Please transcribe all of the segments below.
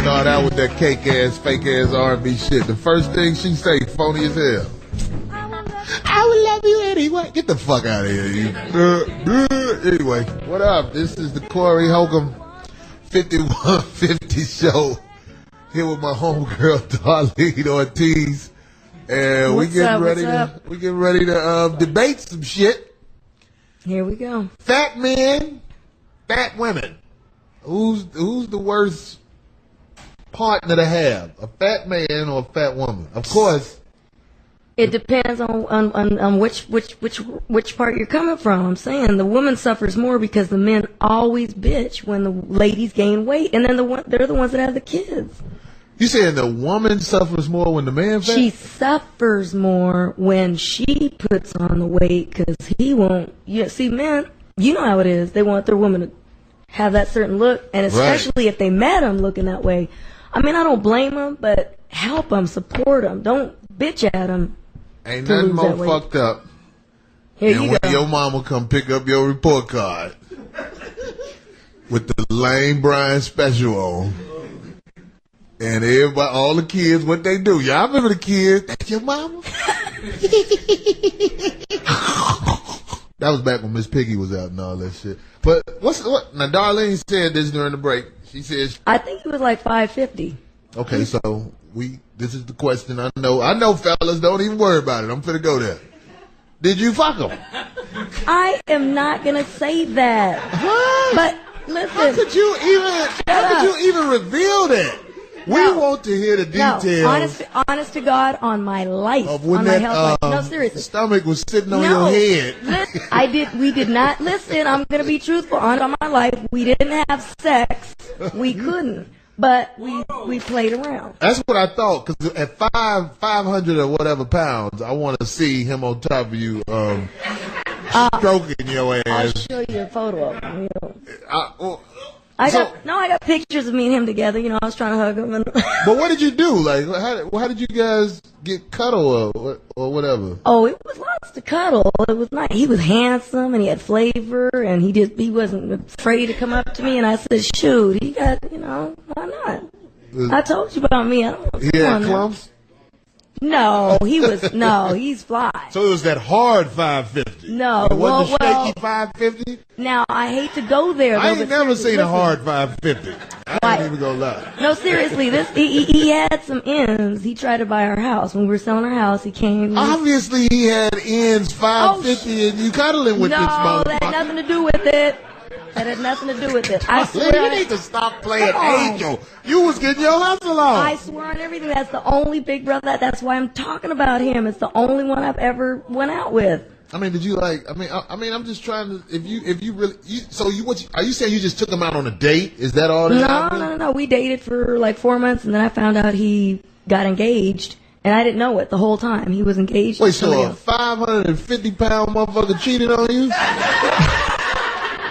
Start out with that cake ass, fake ass R&B shit. The first thing she say, phony as hell. I will love you anyway. Get the fuck out of here, you. Anyway, what up? This is the Corey Holcomb 5150 show. Here with my homegirl Darlene Ortiz. And we getting ready to debate some shit. Here we go. Fat men, fat women. Who's the worst partner to have? A fat man or a fat woman? Of course. It depends on which part you're coming from. I'm saying the woman suffers more because the men always bitch when the ladies gain weight, and then they're the ones that have the kids. You saying the woman suffers more when the man fat? She suffers more when she puts on the weight because he won't. Yeah, see, men, you know how it is. They want their woman to have that certain look, and especially if they met him looking that way. I mean, I don't blame them, but help them, support them. Don't bitch at them. Ain't nothing more fucked up than when your mama come pick up your report card with the Lane Bryant special on. And everybody, all the kids, what they do. Y'all remember the kids? That's your mama? That was back when Miss Piggy was out and all that shit. But what? Now, Darlene said this during the break. She says, I think it was like 550. Okay, so this is the question. I know, fellas, don't even worry about it. I'm finna go there. Did you fuck him? I am not gonna say that. What? But listen, how could you even reveal that? We want to hear the details. No, honest to God, on my life, of when on that my health life. No, seriously, stomach was sitting on your head. We did not listen. I'm gonna be truthful. On my life, we didn't have sex. We couldn't. But we played around. That's what I thought, because at 500 or whatever pounds, I want to see him on top of you, stroking your ass. I'll show you a photo of him. I got pictures of me and him together. You know, I was trying to hug him. But what did you do? Like, how did you guys get cuddle or whatever? Oh, it was lots to cuddle. It was nice. He was handsome and he had flavor, and he wasn't afraid to come up to me. And I said, shoot, he got, why not? I told you about me. He had clumps? No, he's fly. So it was that hard 550. No, it wasn't shaky 550. Now I hate to go there. I ain't never seen a hard 550. I ain't even gonna lie. No, seriously, he had some ends. He tried to buy our house when we were selling our house. He came. Obviously, he had ends 550, and you cuddling with this motherfucker. No, that had nothing to do with it. That had nothing to do with it. I swear. You need to stop playing angel. You was getting your hustle on. I swear on everything. That's the only big brother. That's why I'm talking about him. It's the only one I've ever went out with. I mean, did you like? I mean, I'm just trying to. If you really, are you saying you just took him out on a date? Is that all? No. We dated for like 4 months, and then I found out he got engaged. And I didn't know it the whole time. He was engaged. Wait, so a 550-pound motherfucker cheated on you?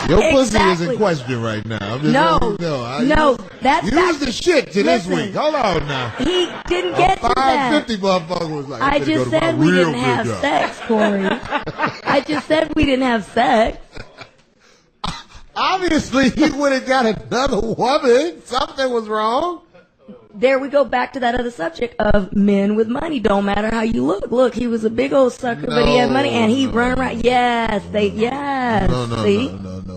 Your pussy is in question right now. I'm just that's the shit to this week. Hold on now. He didn't get to that. 550 motherfucker was like, I just said we didn't have sex, Corey. I just said we didn't have sex. Obviously, he would have got another woman. Something was wrong. There we go back to that other subject of men with money. Don't matter how you look. Look, he was a big old sucker, but he had money, and he run around. Yes. No.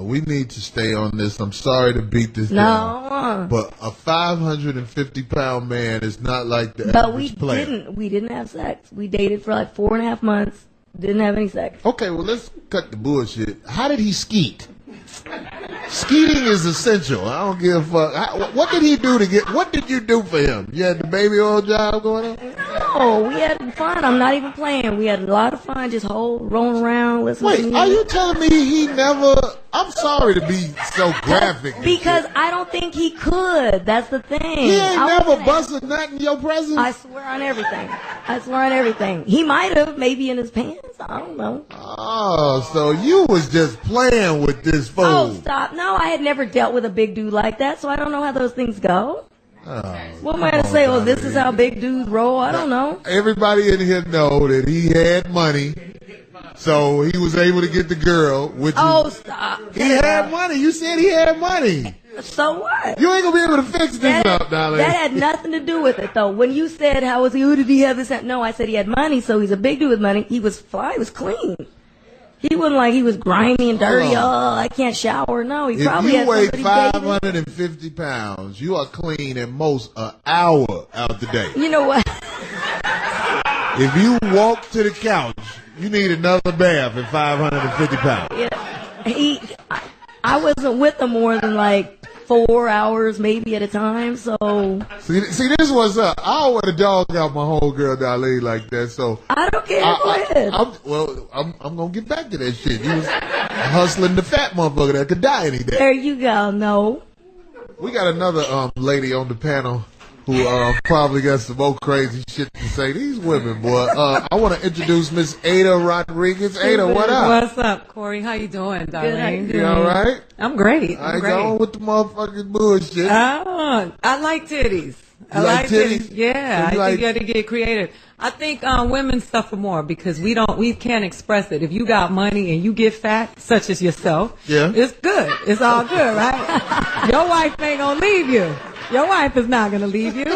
We need to stay on this. I'm sorry to beat this down. But a 550-pound man is not like the average player. We didn't have sex. We dated for like 4.5 months. Didn't have any sex. Okay, well, let's cut the bullshit. How did he skeet? Skeeting is essential. I don't give a fuck. What did he do what did you do for him? You had the baby oil job going on? No, we had fun. I'm not even playing. We had a lot of fun just rolling around, listening to music. Are you telling me he never... I'm sorry to be so graphic. Because I don't think he could. That's the thing. He ain't never busted nut in your presence? I swear on everything. He might have, maybe in his pants. I don't know. Oh, so you was just playing with this fool. Oh, stop. No, I had never dealt with a big dude like that, so I don't know how those things go. What am I going to say? This is how big dudes roll? I don't know. Everybody in here know that he had money. So he was able to get the girl. Stop. He had money. You said he had money. So what? You ain't gonna be able to fix this up, darling. That had nothing to do with it, though. When you said, how was he, who did he have this? No, I said he had money, so he's a big dude with money. He was fly, he was clean. He wasn't like he was grimy and dirty. I can't shower. No, he probably had somebody. If you weigh 550 pounds, you are clean at most an hour out the day. You know what? If you walk to the couch, you need another bath at 550 pounds. Yeah, I wasn't with him more than like 4 hours maybe at a time, so. See, this was up. I don't want to dog out my whole girl Darlene like that, so. I don't care, go ahead. I'm going to get back to that shit. You was hustling the fat motherfucker that could die any day. There you go, no. We got another lady on the panel who probably got some more crazy shit to say. These women, boy. I want to introduce Miss Ada Rodriguez. Ada, what up? What's up, Corey? How you doing, darling? You all right? I'm great. I ain't going with the motherfucking bullshit. I like titties. I like titties. Yeah, so I think you got to get creative. I think women suffer more because we can't express it. If you got money and you get fat, such as yourself, it's good. It's all good, right? Your wife ain't gonna leave you. Your wife is not gonna leave you.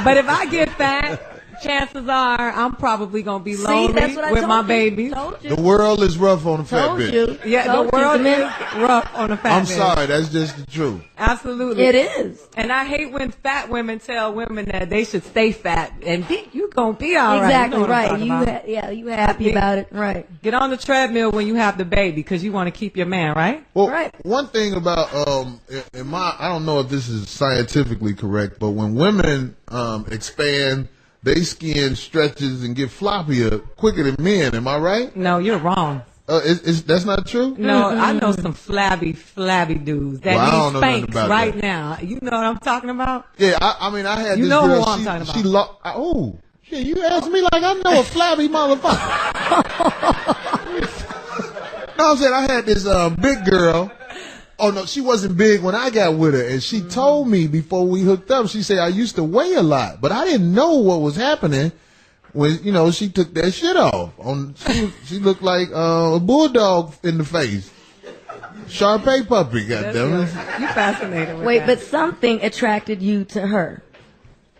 But if I get fat, chances are I'm probably gonna be lonely with my baby. The world is rough on a fat bitch. Yeah, the world is rough on a fat bitch. I'm sorry, that's just the truth. Absolutely. It is. And I hate when fat women tell women that they should stay fat and you gonna be all right. Exactly, you know right. You happy about it, right. Get on the treadmill when you have the baby because you want to keep your man, right? Well, right. One thing about I don't know if this is scientifically correct, but when women expand, their skin stretches and get floppier quicker than men. Am I right? No, you're wrong. That's not true? No, I know some flabby dudes that need spanks right now. You know what I'm talking about? Yeah, I mean, I had this girl. You know girl, who I'm talking about. Shit, you asked me like I know a flabby motherfucker. No, I'm saying I had this big girl. Oh, no, she wasn't big when I got with her. And she told me before we hooked up, she said, I used to weigh a lot. But I didn't know what was happening when, she took that shit off. She looked like a bulldog in the face. Shar-Pei puppy, goddammit. You fascinated with Wait, but something attracted you to her.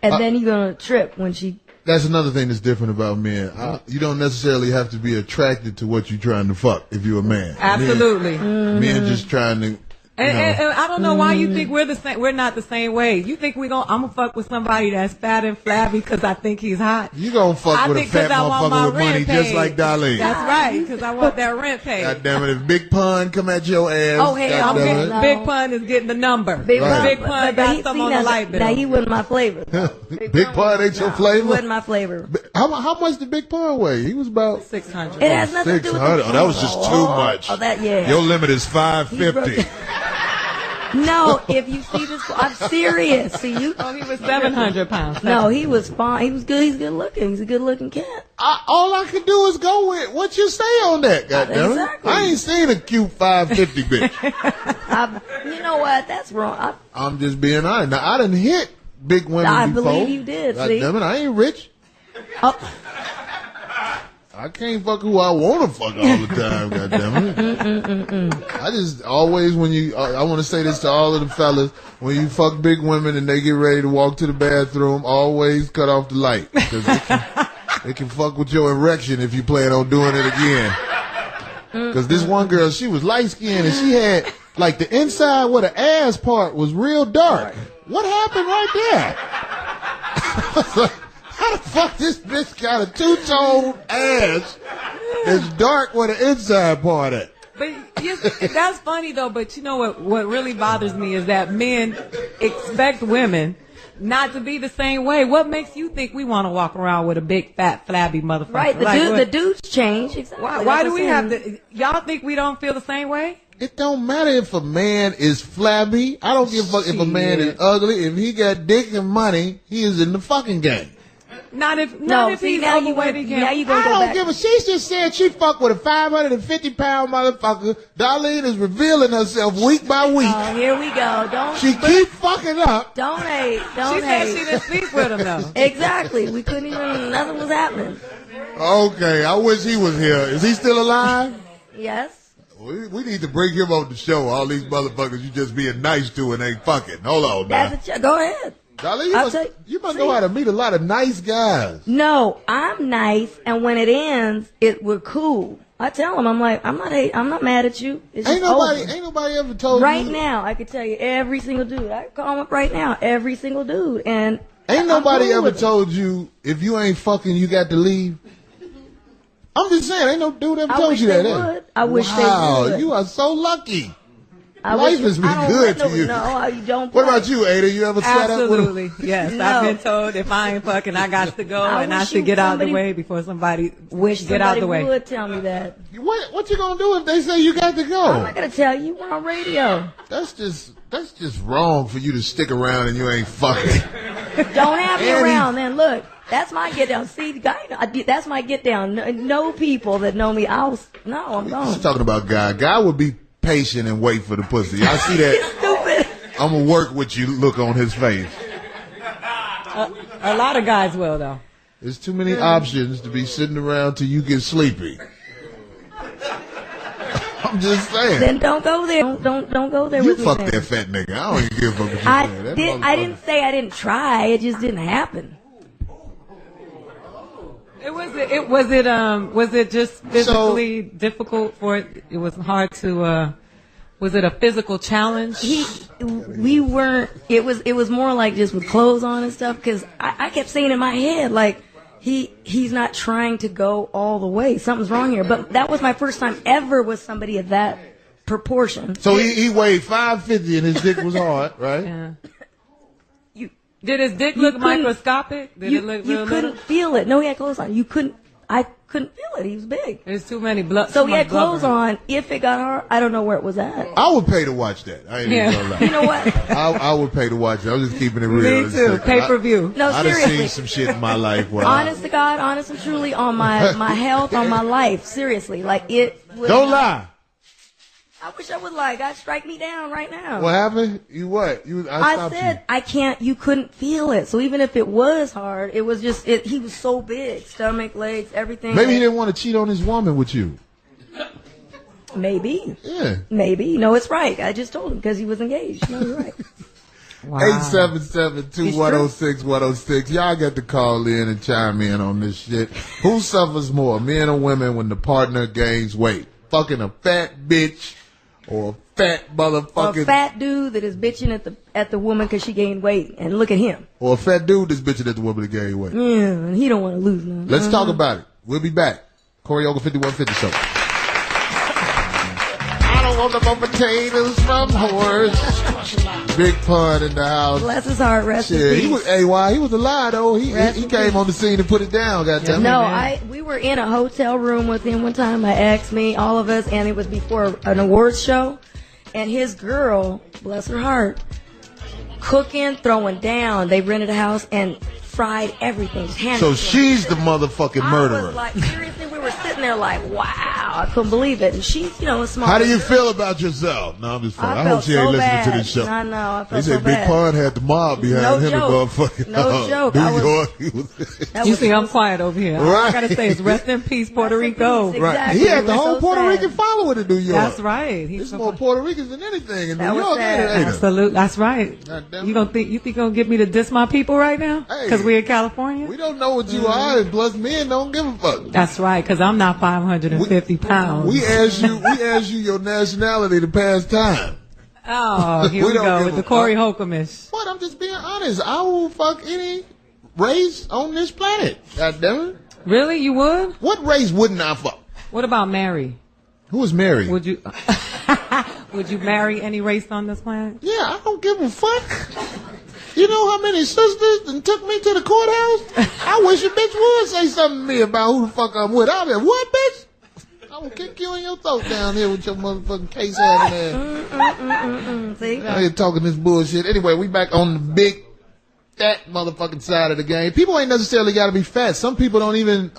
And then you're going to trip when she... That's another thing that's different about men. You don't necessarily have to be attracted to what you're trying to fuck if you're a man. Absolutely. Men just trying to... And I don't know why you think we're the same. We're not the same way. You think I'm gonna fuck with somebody that's fat and flabby because I think he's hot? You gonna fuck with a fat motherfucker with money just like Darlene? That's right, because I want that rent paid. God damn it! If Big Pun come at your ass, oh hell no. Big Pun is getting the number. Big Pun got some on the light bill. Now he wasn't my flavor. Big Pun ain't your flavor. He wasn't my flavor. How much did Big Pun weigh? He was about 600. It has nothing to do with the... Oh, that was just too much. Oh, that Your limit is 550. No, if you see this, I'm serious. See you? Oh, he was 700 pounds. No, he was fine. He was good. He's good looking. He's a good looking cat. All I can do is go with what you say on that. Goddamn exactly. I ain't seen a cute 550 bitch. You know what? That's wrong. I'm just being honest. Now I done hit big women before. I believe you did. Goddamn it, I ain't rich. Oh. I can't fuck who I want to fuck all the time, goddammit. I just always, I want to say this to all of the fellas, when you fuck big women and they get ready to walk to the bathroom, always cut off the light. Because it can fuck with your erection if you plan on doing it again. Because this one girl, she was light skinned and she had, like, the inside where the ass part was real dark. What happened right there? How the fuck this bitch got a two-tone ass that's dark where the inside part at? But that's funny though. But you know what really bothers me is that men expect women not to be the same way. What makes you think we want to walk around with a big, fat, flabby motherfucker? Right. The dudes change. Exactly. Why do we have to? Y'all think we don't feel the same way? It don't matter if a man is flabby. I don't give a fuck if a man is ugly. If he got dick and money, he is in the fucking game. Not if he's now overweight again. Now you gonna I don't give a. She just said she fucked with a 550-pound motherfucker. Darlene is revealing herself week by week. Oh, here we go. She keep fucking up. Don't hate. She said she didn't sleep with him though. Exactly. We couldn't even. Nothing was happening. Okay, I wish he was here. Is he still alive? Yes. We need to bring him on the show. All these motherfuckers you just being nice to and ain't fucking. Hold on, man. Go ahead. Darlene, you must know how to meet a lot of nice guys. No, I'm nice, and when it ends, we're cool. I tell them, I'm like, I'm not mad at you. It's ain't just nobody ever told you. Right now, I could tell you every single dude. I can call him up right now, every single dude, and ain't nobody ever told you if you ain't fucking, you got to leave. I'm just saying, ain't no dude ever told you that. I wish they would. Wow, you are so lucky. Life has been good to you. No, you don't. What about you, Ada? You ever sat up with him? Absolutely, yes. No. I've been told if I ain't fucking, I got to go, and I should get out of the way before somebody get out of the way. Would tell me that. What you gonna do if they say you got to go? I'm not gonna tell you. We're on radio. That's just wrong for you to stick around and you ain't fucking. Don't have me around, then. Look. That's my get down. See, that's my get down. No people that know me. I'm gone. She's talking about Guy. Guy would be patient and wait for the pussy. I see that. Stupid. I'm gonna work with you. Look on his face. A lot of guys will, though. There's too many options to be sitting around till you get sleepy. I'm just saying. Then don't go there. Don't go there. You with fuck me, that fat nigga. I don't even give a fuck what you saying. I didn't say I didn't try. It just didn't happen. Was it just physically difficult for it? It was hard to. Was it a physical challenge? We weren't. It was more like just with clothes on and stuff. Because I kept saying in my head like he's not trying to go all the way. Something's wrong here. But that was my first time ever with somebody of that proportion. So he weighed 550 and his dick was hard, right? Yeah. Did his dick look microscopic? Did it look you couldn't feel it. No, he had clothes on. I couldn't feel it. He was big. There's too many blood. So he had clothes on. If it got hard, I don't know where it was at. I would pay to watch that. I ain't even gonna lie. You know what? I would pay to watch it. I'm just keeping it real. Me too. Pay-per-view. No, seriously. I've seen some shit in my life. Honest to God, honest and truly, on my health, on my life. Seriously. Like it was. Don't lie. I wish I would lie. God, strike me down right now. What happened? You what? I said I can't. You couldn't feel it. So even if it was hard, it was just. He was so big, stomach, legs, everything. Maybe he didn't want to cheat on his woman with you. Maybe. Yeah. Maybe. No, it's right. I just told him because he was engaged. No, you're right. Wow. 877-210-610. Y'all got to call in and chime in on this shit. Who suffers more, men or women, when the partner gains weight? Fucking a fat bitch. Or a fat motherfucking... A fat dude that is bitching at the woman because she gained weight. And look at him. Or a fat dude that's bitching at the woman that gained weight. Yeah, and he don't want to lose none. Let's talk about it. We'll be back. Corey Holcomb 5150 Show. I don't want no more potatoes from horse. Big pun in the house. Bless his heart, rest in peace. He was AY. He was alive, though. He came on the scene and put it down, goddamn. No, we were in a hotel room with him one time. My ex, me, all of us, and it was before an awards show. And his girl, bless her heart, cooking, throwing down. They rented a house and fried everything. So she's the motherfucking murderer. I was like, seriously, we were sitting there like, wow. I couldn't believe it. And she's, a small. How do you feel about yourself? No, I'm just funny. I hope she ain't listening to this show. I know. I felt they say Big Pun had the mob behind him. Motherfucking no joke. New York. You see, I'm quiet over here. All I gotta say is rest in peace, Puerto Rico. Exactly. Right. He had the whole Puerto Rican following in New York. That's right. There's more Puerto Ricans than anything in New York. Absolutely. That's right. You think you're gonna get me to diss my people right now? Because we're in California? We don't know what you are, and plus men don't give a fuck. That's right, because I'm not 550 pounds. We asked you your nationality the past time. Oh, here we go with the Corey Holcomb-ish. What? I'm just being honest. I will fuck any race on this planet. God damn it. Really? You would? What race wouldn't I fuck? What about Mary? Who is Mary? Would you marry any race on this planet? Yeah, I don't give a fuck. You know how many sisters that took me to the courthouse? I wish a bitch would say something to me about who the fuck I'm with. I'll be like, what, bitch? I will kick you in your throat down here with your motherfucking case having ass. See? Now you're talking this bullshit. Anyway, we back on the big fat motherfucking side of the game. People ain't necessarily got to be fat. Some people don't even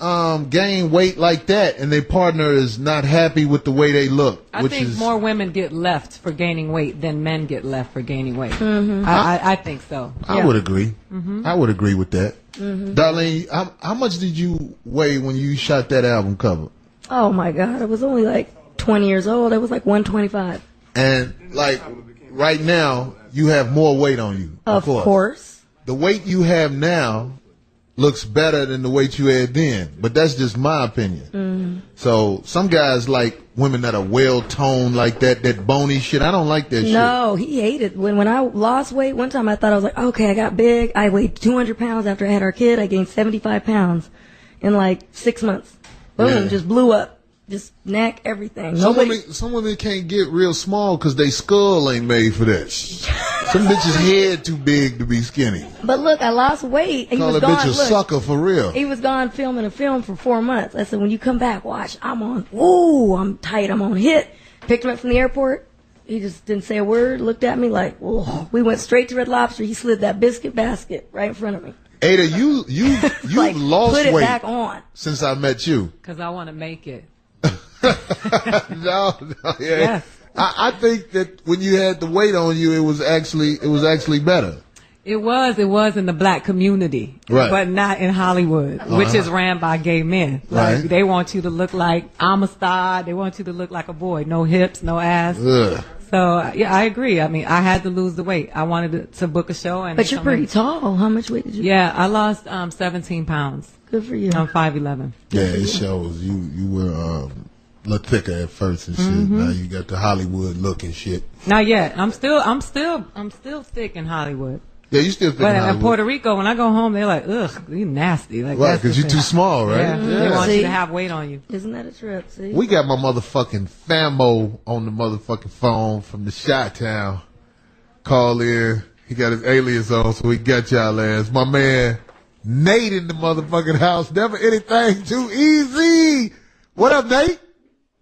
gain weight like that, and their partner is not happy with the way they look. I think more women get left for gaining weight than men get left for gaining weight. Mm-hmm. I think so. I would agree. Mm-hmm. I would agree with that. Mm-hmm. Darlene, how much did you weigh when you shot that album cover? Oh my God, it was only like 20 years old, it was like 125. And like right now, you have more weight on you. Of course. The weight you have now looks better than the weight you had then, but that's just my opinion. Mm-hmm. So some guys like women that are well toned like that bony shit. I don't like that shit. No, he hated when I lost weight. One time I thought I was like, okay, I got big. I weighed 200 pounds after I had our kid. I gained 75 pounds in like 6 months. Boom, just blew up. Just neck, everything. Some women can't get real small because they skull ain't made for that. Some bitches' head too big to be skinny. But look, I lost weight. And Call he was a gone. bitch a sucker for real. He was gone filming a film for 4 months. I said, when you come back, watch. I'm tight. I'm on hit. Picked him up from the airport. He just didn't say a word. Looked at me like, whoa. We went straight to Red Lobster. He slid that biscuit basket right in front of me. Ada, you like, lost weight. Put it back on. Since I met you. Because I want to make it. No, yeah. Yes. I think that when you had the weight on you, it was actually better. It was in the black community, right, but not in Hollywood, which is ran by gay men. Like, right. They want you to look like I'm a star. They want you to look like a boy. No hips, no ass. Ugh. So, yeah, I agree. I mean, I had to lose the weight. I wanted to book a show. But you're pretty tall. How much weight did you lose? Yeah, I lost 17 pounds. Good for you. I'm 5'11". Yeah, it shows. You were a little thicker at first and shit. Mm-hmm. Now you got the Hollywood look and shit. Not yet. I'm still thick in Hollywood. Yeah, you still thick in Hollywood. But in Puerto Rico, when I go home, they're like, ugh, you nasty. Like, right, because you're too small, right? Yeah. They want you to have weight on you. Isn't that a trip? See? We got my motherfucking famo on the motherfucking phone from the Chi-Town. Call in. He got his alias on, so he got y'all ass. My man Nate in the motherfucking house. Never anything too easy. What up, Nate?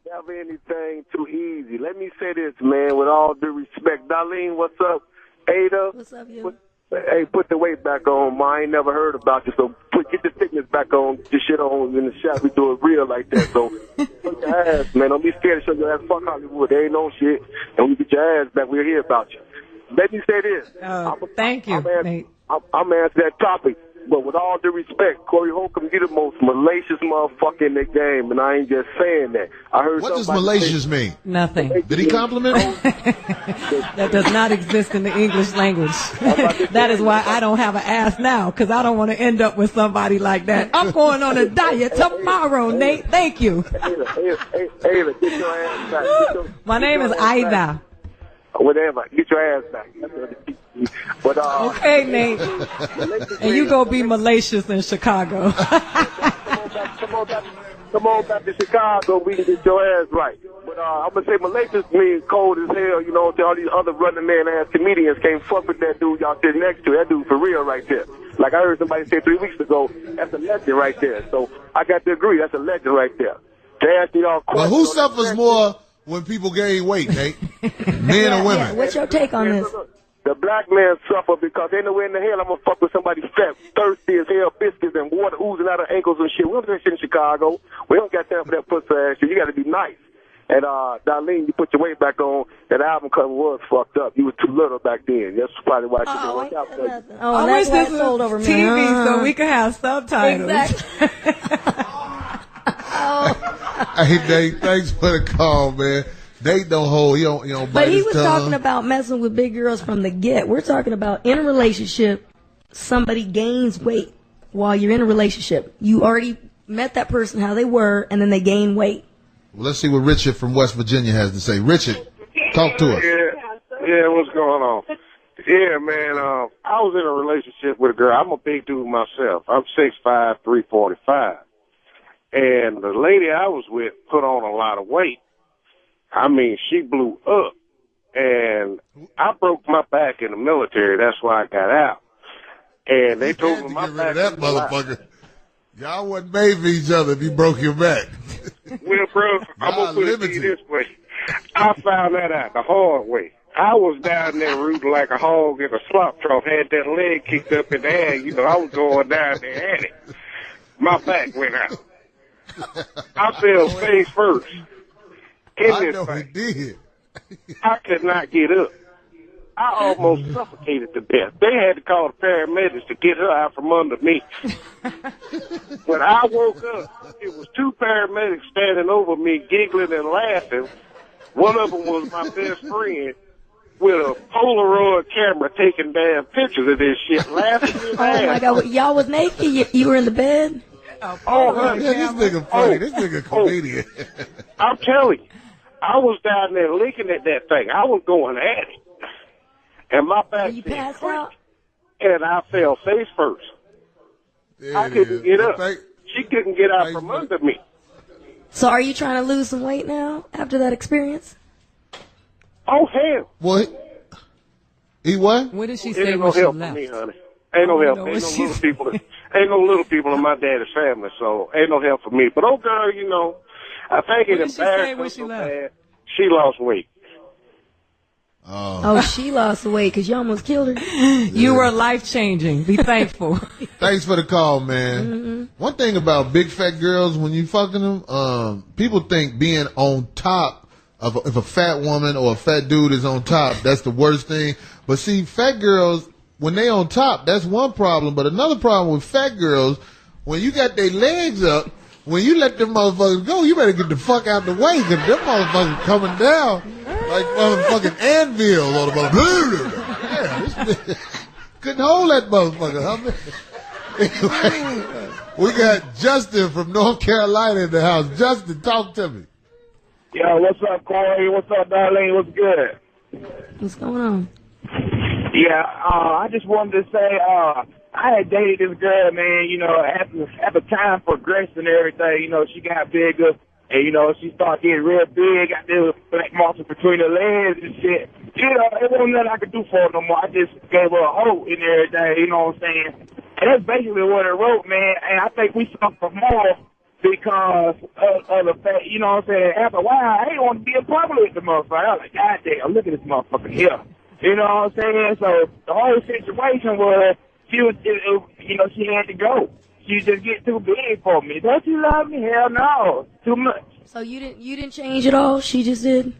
Never anything too easy. Let me say this, man, with all due respect. Darlene, what's up? Ada? What's up, you? Put the weight back on, ma. I ain't never heard about you, so get the thickness back on. This shit on in the shop. We do it real like that, so put your ass, man. Don't be scared to show your ass. Fuck Hollywood. There ain't no shit. And when you get your ass back, we'll hear about you. Let me say this. Thank you, Nate. I'm answering that topic. But with all due respect, Corey Holcomb, you're the most malicious motherfucker in the game, and I ain't just saying that. I heard. What does malicious mean? Nothing. Did he compliment me? That does not exist in the English language. That is why I don't have an ass now, because I don't want to end up with somebody like that. I'm going on a diet tomorrow, Nate. Thank you. Ayla, get your ass back. My name is Aida. Whatever. Get your ass back. But, okay, Nate. And you go be malicious in Chicago. Come on back to Chicago. We can get your ass right. But I'm going to say malicious means cold as hell. You know, all these other running man-ass comedians can't fuck with that dude y'all sitting next to. That dude for real right there. Like I heard somebody say 3 weeks ago, that's a legend right there. So I got to agree. That's a legend right there. To ask y'all questions. Well, who suffers more when people gain weight, Nate? Men or women? Yeah. What's your take on this? The black man suffer because ain't nowhere in the hell I'm gonna fuck with somebody fat, thirsty as hell, biscuits and water oozing out of ankles and shit. We don't do that shit in Chicago. We don't got time for that pussy ass shit. You gotta be nice. And Darlene, you put your weight back on. That album cover was fucked up. You was too little back then. That's probably why she didn't work out for you. Oh, that's why it sold over me. TV so we could have subtitles. Exactly. Hey, Nate, thanks for the call, man. Nate don't hold. He don't bite But he his was tongue. talking about messing with big girls from the get. We're talking about in a relationship, somebody gains weight while you're in a relationship. You already met that person how they were, and then they gain weight. Well, let's see what Richard from West Virginia has to say. Richard, talk to us. Yeah, what's going on? Yeah, man, I was in a relationship with a girl. I'm a big dude myself. I'm 6'5", 345. And the lady I was with put on a lot of weight. I mean, she blew up. And I broke my back in the military. That's why I got out. And they told me my back. That motherfucker. Y'all wasn't made for each other if you broke your back. Well, bro, I'm going to put it this way. I found that out the hard way. I was down there rooting like a hog in a slop trough, had that leg kicked up in the air. You know, I was going down there at it. My back went out. I fell face first. I know he did. I could not get up. I almost suffocated to death. They had to call the paramedics to get her out from under me. When I woke up, it was 2 paramedics standing over me, giggling and laughing. One of them was my best friend with a Polaroid camera taking damn pictures of this shit, laughing his ass. Oh, my God. Y'all was naked? You were in the bed? Oh, this nigga funny. This nigga comedian. I'm telling you, I was down there looking at that thing. I was going at it. And my back you passed out? And I fell face first. I couldn't get up. She couldn't get out from under me. So are you trying to lose some weight now after that experience? Oh, hell. What? He what? What did she say Ain't when no she help left? for me, honey. Ain't no help. Ain't no little people. Ain't no little people in my daddy's family, so ain't no help for me. But oh, girl, you know, I think it embarrassed her so bad. She lost weight. Oh, she lost weight because you almost killed her. You were life-changing. Be thankful. Thanks for the call, man. Mm-hmm. One thing about big fat girls, when you fucking them, people think being on top of if a fat woman or a fat dude is on top, that's the worst thing. But see, fat girls, when they on top, that's one problem. But another problem with fat girls, when you got their legs up, when you let them motherfuckers go, you better get the fuck out the way because them motherfuckers coming down like motherfucking anvil or the motherfucker. Yeah, couldn't hold that motherfucker. Anyway, we got Justin from North Carolina in the house. Justin, talk to me. Yo, what's up, Corey? What's up, Darlene? What's good? What's going on? Yeah, I just wanted to say, I had dated this girl, man, you know, after time progressed and everything, you know, she got bigger, and, you know, she started getting real big, got this black marks between her legs and shit. You know, it wasn't nothing I could do for her no more. I just gave her a hope and everything, you know what I'm saying? And that's basically what it wrote, man, and I think we suffer more because of the fact, you know what I'm saying? After a while, I didn't want to be in public with the motherfucker. I was like, God damn, look at this motherfucker here. You know what I'm saying? So the whole situation was, she was, you know, she had to go. She just get too big for me. Don't you love me? Hell no, too much. So you didn't change at all? She just did.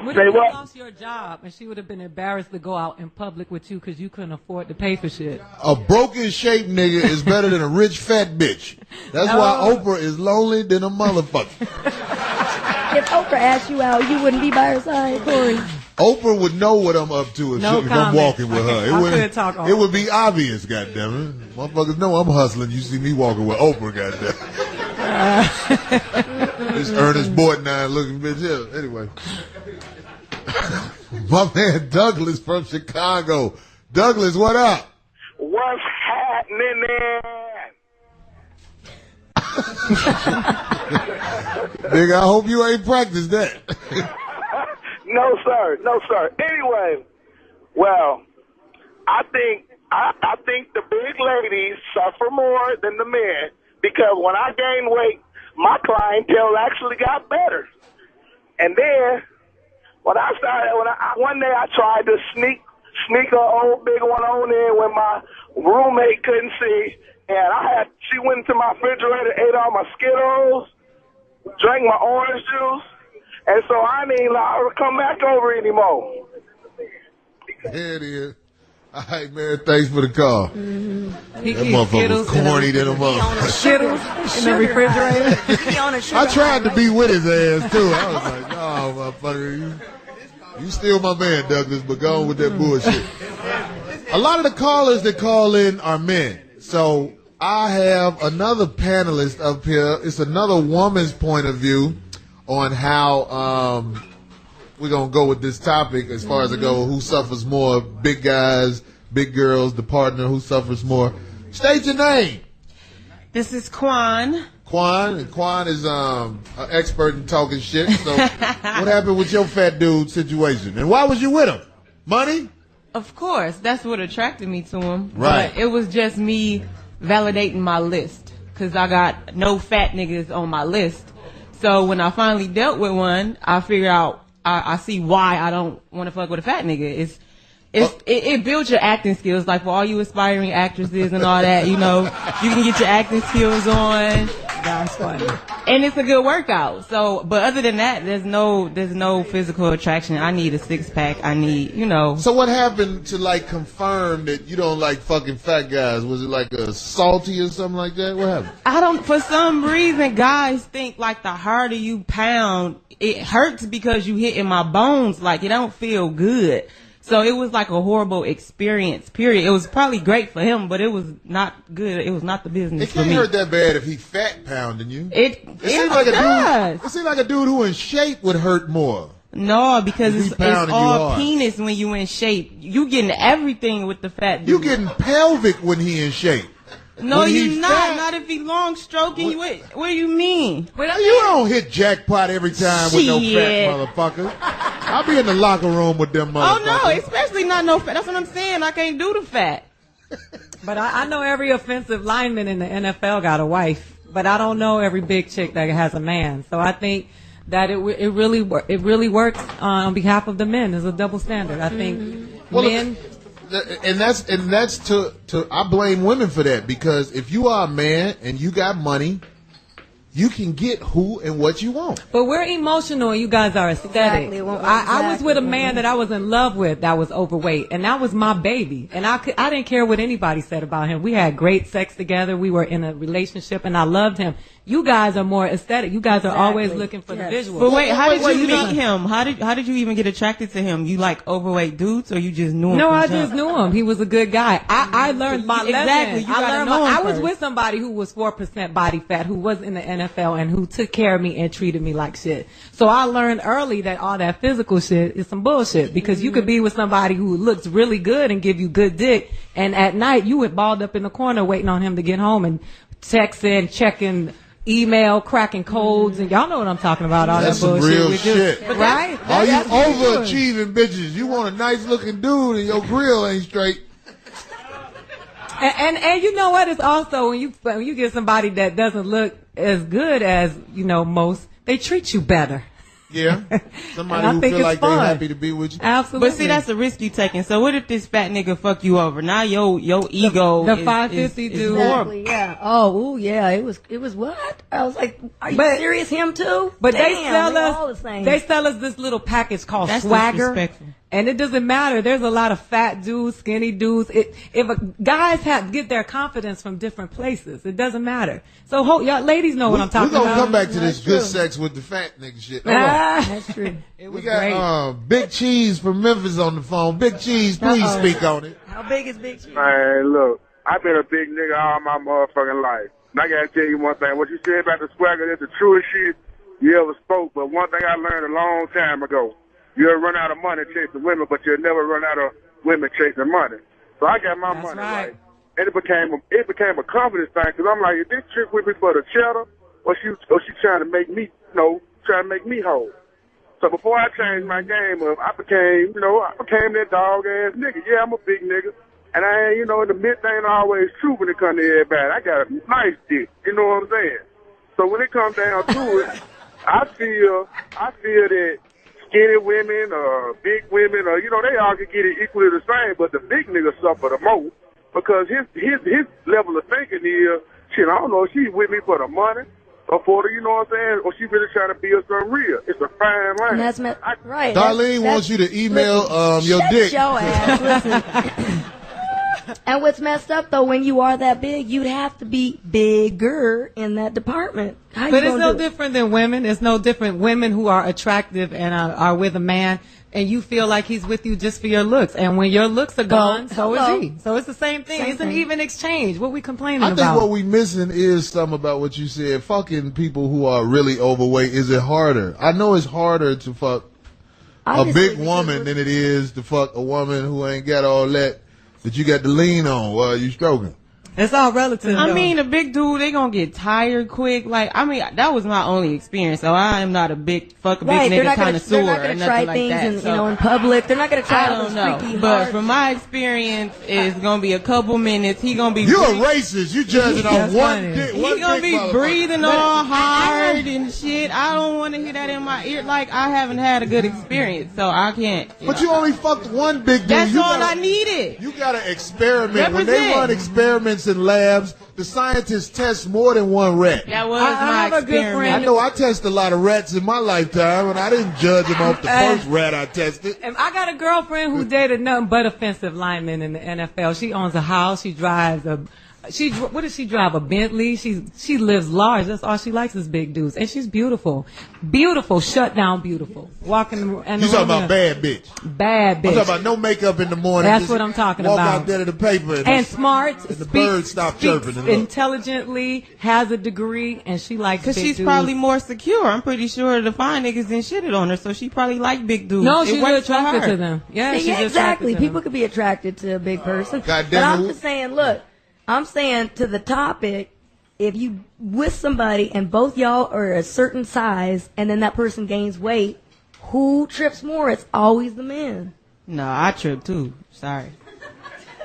What if you lost your job and she would have been embarrassed to go out in public with you because you couldn't afford to pay for shit? A broken shaped nigga is better than a rich fat bitch. That's why Oprah is lonely than a motherfucker. If Oprah asked you out, you wouldn't be by her side, Corey. Oprah would know what I'm up to if I'm walking with her. It would be obvious, goddammit. Motherfuckers know I'm hustling. You see me walking with Oprah, goddammit. This Ernest Borgnine looking bitch here. Anyway. My man Douglas from Chicago. Douglas, what up? What's happening there? Nigga, I hope you ain't practiced that. No, sir. No, sir. Anyway, well, I think the big ladies suffer more than the men because when I gained weight, my clientele actually got better. And then one day I tried to sneak an old big one on in when my roommate couldn't see, and she went into my refrigerator, ate all my Skittles, drank my orange juice, and so I didn't allow her to come back over anymore. There it is. All right, man, thanks for the call. Mm-hmm. That motherfucker was corny than a motherfucker. Skittles in the refrigerator. I tried to be with his ass, too. I was like, no, motherfucker, you still my man, Douglas, but go on with that bullshit. A lot of the callers that call in are men. So I have another panelist up here. It's another woman's point of view on how we're going to go with this topic as far as it goes. Who suffers more, big guys, big girls, the partner, who suffers more. State your name. This is Quan. Quan is an expert in talking shit. So what happened with your fat dude situation? And why was you with him? Money? Of course. That's what attracted me to him. Right. But it was just me validating my list because I got no fat niggas on my list. So when I finally dealt with one, I figured out, I see why I don't want to fuck with a fat nigga. It builds your acting skills. Like for all you aspiring actresses and all that, you know, you can get your acting skills on. That's funny. And it's a good workout. So, but other than that, there's no physical attraction. I need a 6-pack. I need, So what happened to like confirm that you don't like fucking fat guys? Was it like a salty or something like that? What happened? For some reason, guys think like the harder you pound, it hurts because you hitting my bones. Like it don't feel good. So it was like a horrible experience, period. It was probably great for him, but it was not good. It was not the business for me. It can't hurt that bad if he fat pounding you. It seems like a dude who in shape would hurt more. No, because it's all penis when you in shape. You getting everything with the fat dude. You getting pelvic when he in shape. No, you're not. Not if he long stroking you. What do you mean? You don't hit jackpot every time with no fat motherfucker. I'll be in the locker room with them motherfuckers. Oh, no, especially not no fat. That's what I'm saying. I can't do the fat. But I know every offensive lineman in the NFL got a wife. But I don't know every big chick that has a man. So I think that it really works on behalf of the men. There's a double standard. I think men... And that's to I blame women for that, because if you are a man and you got money, you can get who and what you want. But we're emotional and you guys are aesthetic. Exactly. I was with a man that I was in love with that was overweight, and that was my baby. And I didn't care what anybody said about him. We had great sex together. We were in a relationship and I loved him. You guys are more aesthetic. You guys are always looking for the visual. But wait, how did you meet him? How did you even get attracted to him? You like overweight dudes, or you just knew him? No, I just knew him. He was a good guy. I learned my lesson. Exactly. I was with somebody who was 4% body fat, who was in the NFL, and who took care of me and treated me like shit. So I learned early that all that physical shit is some bullshit, because you could be with somebody who looks really good and give you good dick, and at night you would balled up in the corner waiting on him to get home and texting, checking email, cracking codes, and y'all know what I'm talking about. All that's that bullshit. Some real shit. Right? All you overachieving bitches. You want a nice looking dude and your grill ain't straight. And you know what? It's also when you get somebody that doesn't look as good as most, they treat you better. Yeah, somebody who feel like they're happy to be with you. Absolutely. But see, that's the risk you taking. So what if this fat nigga fuck you over? Now your ego the 550 dude. Exactly, yeah. Oh, yeah. It was what? I was like, are you serious? Him too? But damn, they sell us this little package called Swagger. And it doesn't matter. There's a lot of fat dudes, skinny dudes. Guys get their confidence from different places. It doesn't matter. So y'all ladies know what I'm talking about. We're going to come back to this good sex with the fat nigga shit. That's true. We got Big Cheese from Memphis on the phone. Big Cheese, please speak on it. How big is Big Cheese? Man, look, I've been a big nigga all my motherfucking life. And I got to tell you one thing. What you said about the Swagger is the truest shit you ever spoke. But one thing I learned a long time ago. You'll run out of money chasing women, but you'll never run out of women chasing money. So I got my money right. And it became a confidence thing, because I'm like, is this chick with me for the cheddar, or she trying to make me, trying to make me whole? So before I changed my game up, I became that dog ass nigga. Yeah, I'm a big nigga, and I ain't, the mid thing always true when it comes to everybody. I got a nice dick, you know what I'm saying? So when it comes down to it, I feel that skinny women or big women, or they all could get it equally the same, but the big niggas suffer the most, because his level of thinking is, shit, I don't know if she's with me for the money or for the, you know what I'm saying, or she really trying to build something real. It's a fine line. And that's right. Darlene wants you to email your dick. Shut your ass. Listen. And what's messed up, though, when you are that big, you'd have to be bigger in that department. But it's no different than women. It's no different. Women who are attractive and are with a man, and you feel like he's with you just for your looks. And when your looks are gone, so is he. So it's the same thing. It's an even exchange. What we complaining about? I think what we missing is something about what you said. Fucking people who are really overweight, is it harder? I know it's harder to fuck a big woman than it is to fuck a woman who ain't got all that you got to lean on while you stroking. It's all relative. I mean, a big dude, they gonna get tired quick. Like, I mean, that was my only experience. So I am not a big big nigga connoisseur. They're not gonna try things in public. They're not gonna try. I don't know. But from my experience, it's gonna be a couple minutes. He gonna be. You're a racist. You judging on one dick. He gonna be breathing all hard and shit. I don't want to hear that in my ear. Like, I haven't had a good experience, so I can't. But you only fucked one big dude. That's all I needed. You gotta experiment. When they run experiments scientists in labs. The scientists test more than one rat. That was my experiment. I know I tested a lot of rats in my lifetime, and I didn't judge them off the first rat I tested. I got a girlfriend who dated nothing but offensive linemen in the NFL. She owns a house. She drives what does she drive? A Bentley. She lives large. That's all she likes is big dudes, and she's beautiful, shut down, beautiful. Walking. You talking about bad bitch? Bad bitch. I'm talking about no makeup in the morning. That's what I'm talking walk about. Walk out there to the paper and smart. And the birds stop chirping. And intelligently, has a degree, and she likes. Because she's dudes. probably more secure. I'm pretty sure the fine niggas didn't shit it on her, so she probly like big dudes. No, she's attracted to them. Yeah, see, exactly. People could be attracted to a big person. God but damn I'm just saying, look. I'm saying to the topic, if you with somebody and both y'all are a certain size and then that person gains weight, who trips more? It's always the man. No, I trip too. Sorry.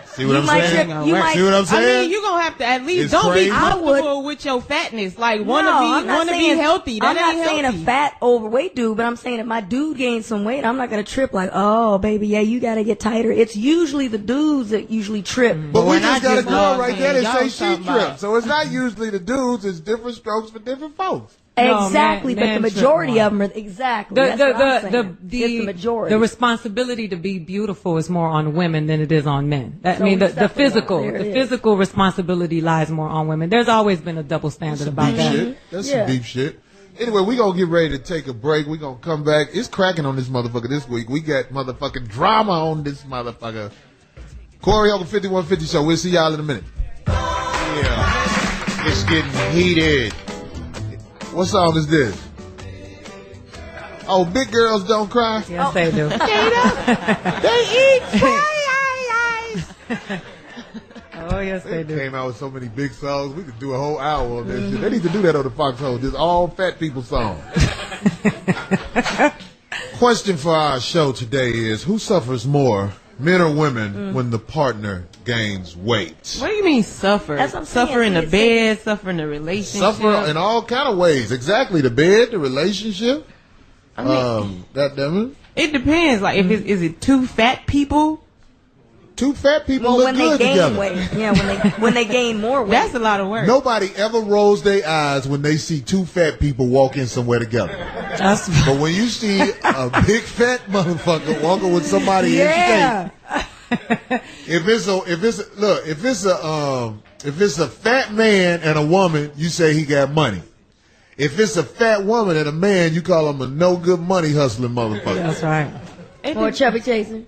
See what I'm saying? See what I'm saying? I mean, you're going to have to at least don't be comfortable with your fatness. Like, want to be healthy. That I'm ain't not saying healthy. a fat, overweight dude, but I'm saying if my dude gains some weight, I'm not going to trip like, oh, baby, yeah, you got to get tighter. It's usually the dudes that usually trip. But we just got a girl right there that say she trips. So it's not usually the dudes. It's different strokes for different folks. Exactly, but the majority of them are exactly. That's what I'm saying. It's the majority. The responsibility to be beautiful is more on women than it is on men. The physical responsibility lies more on women. There's always been a double standard about that. That's some deep shit. Anyway, we gonna get ready to take a break. We gonna come back. It's cracking on this motherfucker this week. We got motherfucking drama on this motherfucker. Corey Holcomb 5150 Show. We'll see y'all in a minute. Yeah, it's getting heated. What song is this? Oh, Big Girls Don't Cry? Yes, they do. They eat fry. Oh, yes, they do. Came out with so many big songs. We could do a whole hour on that shit. They need to do that on the Foxhole. Just all fat people songs. Question for our show today is, who suffers more, men or women, when the partner gains weight? What do you mean suffer? Suffer in the bed, suffer in the relationship. Suffer in all kind of ways. Exactly. The bed, the relationship. I mean, it depends. Like, is it two fat people? Two fat people look good together. Weight. Yeah, when they gain more weight. That's a lot of work. Nobody ever rolls their eyes when they see two fat people walk in somewhere together. But when you see a big fat motherfucker walking with somebody in shape, if it's a fat man and a woman, you say he got money. If it's a fat woman and a man, you call him a no good money hustling motherfucker. That's right. Or chubby chasing.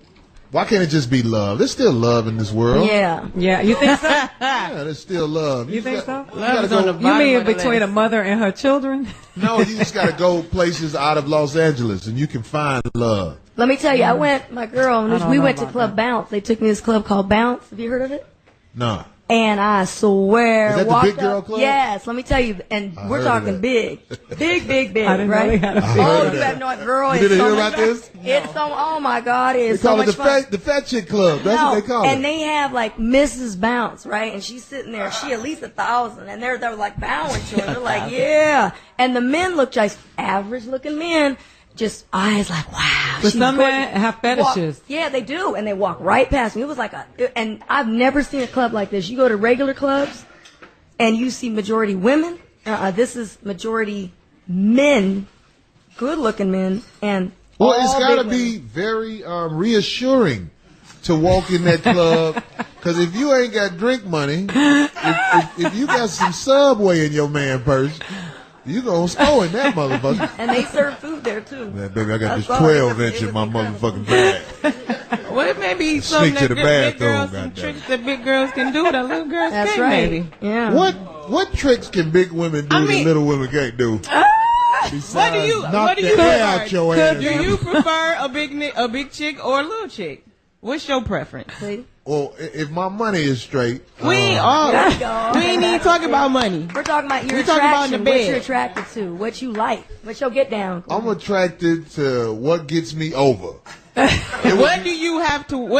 Why can't it just be love? There's still love in this world. Yeah. You think so? Yeah, there's still love. You think so? Love is on the bottom. You mean between a mother and her children? No, you just got to go places out of Los Angeles and you can find love. Let me tell you, my girl, we went to Club Bounce. They took me to this club called Bounce. Have you heard of it? No. And I swear, is that the big girl club? Yes, let me tell you, and we're talking big, I didn't right? know they had a big Oh, you have no girl. You didn't hear about this? It's so, oh my God, it's they call so it much fun. The fat chick club. That's what they call it. And they have like Mrs. Bounce, right? And she's sitting there. She at least 1,000, and they're like bowing to her. They're like, yeah. And the men look just average looking men. Just eyes like, wow. But some men have fetishes. Yeah, they do. And they walk right past me. It was like and I've never seen a club like this. You go to regular clubs and you see majority women. This is majority men, good looking men. And well, it's got to be very reassuring to walk in that club. Because if you ain't got drink money, if you got some Subway in your man purse, you gonna score in that motherfucker. And they serve food there too. Man, baby, I got this 12-inch in my motherfucking bag. Well, it may be something Sneak to the bathroom, some tricks that big girls can do that little girls That's can't. right. Maybe. Yeah. What tricks can big women do that little women can't do? What do you out your ass. Do you prefer a big chick or a little chick? What's your preference? See? Well, if my money is straight, we ain't even talking about money. We're talking about your attraction. What you're attracted to, what you like, what's your get down. I'm attracted to what gets me over. What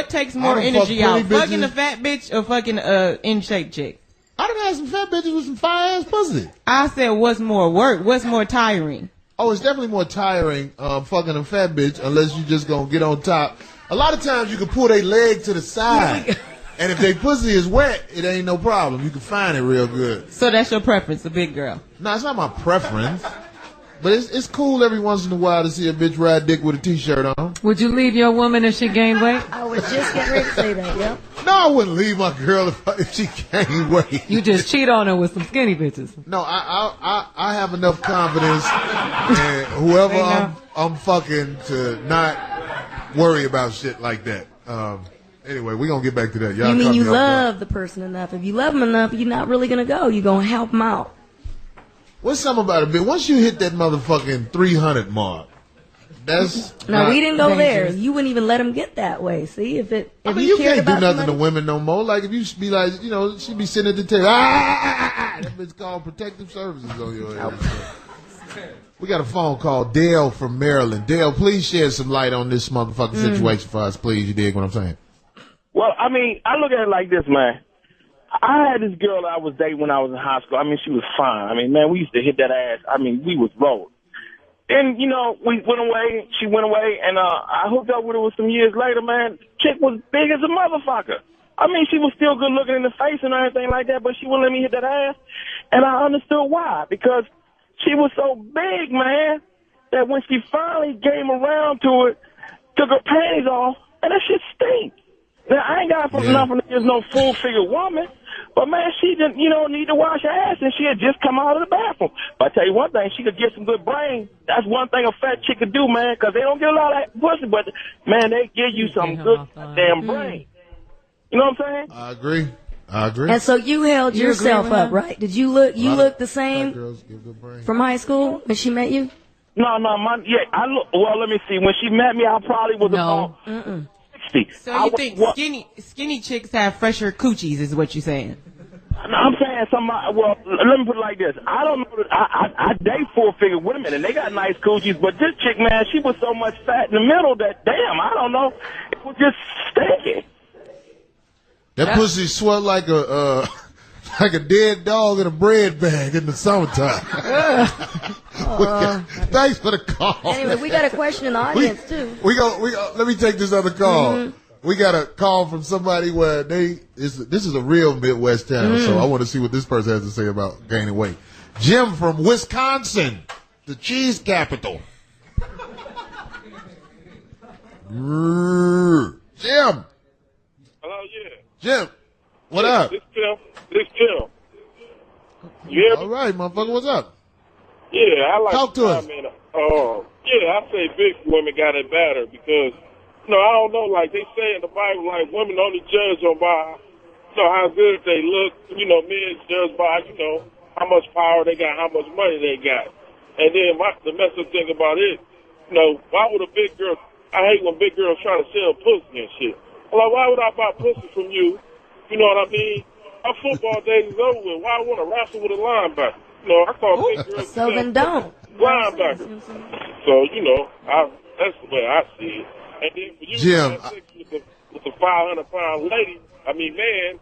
takes more energy out? Fucking a fat bitch or fucking a in shape chick? I done had some fat bitches with some fire ass pussy. I said, what's more work? What's more tiring? Oh, it's definitely more tiring fucking a fat bitch unless you just gonna get on top. A lot of times you can pull their leg to the side And if they pussy is wet, it ain't no problem. You can find it real good. So that's your preference, a big girl? No, it's not my preference. But it's cool every once in a while to see a bitch ride dick with a t-shirt on. Would you leave your woman if she gained weight? I was just getting ready to say that, yep. No, I wouldn't leave my girl if she gained weight. You just cheat on her with some skinny bitches. No, I have enough confidence in whoever I'm fucking to not worry about shit like that. Anyway, we're going to get back to that. Y'all you mean you love the person enough. If you love them enough, you're not really going to go. You're going to help them out. What's something about it, bitch? Once you hit that motherfucking 300 mark, that's no, we didn't go dangerous. There. You wouldn't even let him get that way. See, if you can't do nothing to women no more. Like if you be like, she'd be sitting at the table. That bitch called protective services on your head. We got a phone call, Dale from Maryland. Dale, please shed some light on this motherfucking situation for us, please. You dig what I'm saying? Well, I mean, I look at it like this, man. I had this girl I was dating when I was in high school. I mean, she was fine. I mean, man, we used to hit that ass. I mean, we was rolling. Then, we went away. She went away, and I hooked up with her some years later, man. Chick was big as a motherfucker. I mean, she was still good looking in the face and everything like that, but she wouldn't let me hit that ass. And I understood why. Because she was so big, man, that when she finally came around to it, took her panties off, and that shit stink. Now, I ain't got nothing against no full-figure woman, but, man, she didn't, need to wash her ass, and she had just come out of the bathroom. But I tell you one thing, she could get some good brain. That's one thing a fat chick could do, man, because they don't get a lot of that pussy, but, man, they give you some good damn brain. You know what I'm saying? I agree. And so you held yourself up, right? Did you look the same from high school when she met you? No, well, let me see. When she met me, I probably was about 60. So you think skinny chicks have fresher coochies is what you're saying? I'm saying well, let me put it like this. I don't know that I date full-figure women, and they got nice coochies, but this chick, man, she was so much fat in the middle that, damn, I don't know, it was just stinky. That pussy swelled like a dead dog in a bread bag in the summertime. Thanks for the call. Anyway, we got a question in the audience too. Let me take this other call. Mm-hmm. We got a call from somebody where this is a real Midwest town, so I want to see what this person has to say about gaining weight. Jim from Wisconsin, the cheese capital. Jim. Hello, yeah. Jim, what up? This Tim. You hear me? All right, motherfucker, what's up? Yeah, I like talk to us. I say big women got it better because, I don't know, like they say in the Bible, like women only judge on by, how good they look. Men judge by, how much power they got, how much money they got. And then the messed up thing about it, why would a big girl? I hate when big girls try to sell pussy and shit. Like, why would I buy pussy from you? You know what I mean? My football days is over with. Why I want to wrestle with a linebacker? I call big girls. So then don't. Linebacker. So, that's the way I see it. And then for you, Jim, with the 500-pound lady, man,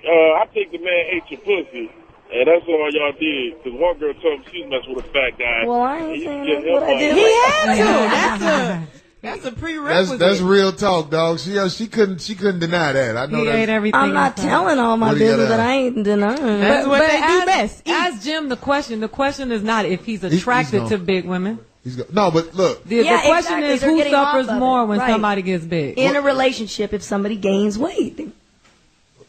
I think the man ate your pussy. And that's all y'all did. Because one girl told me she was messing with a fat guy. Well, I ain't saying that's what I did. He had to. That's a prerequisite. That's real talk, dog. She couldn't deny that. I know he ate everything. I'm not telling all my business that I ain't denying. That's what they do best. Ask Jim the question. The question is not if he's attracted to big women. No, but look. The question is who suffers more when somebody gets big. In a relationship, if somebody gains weight.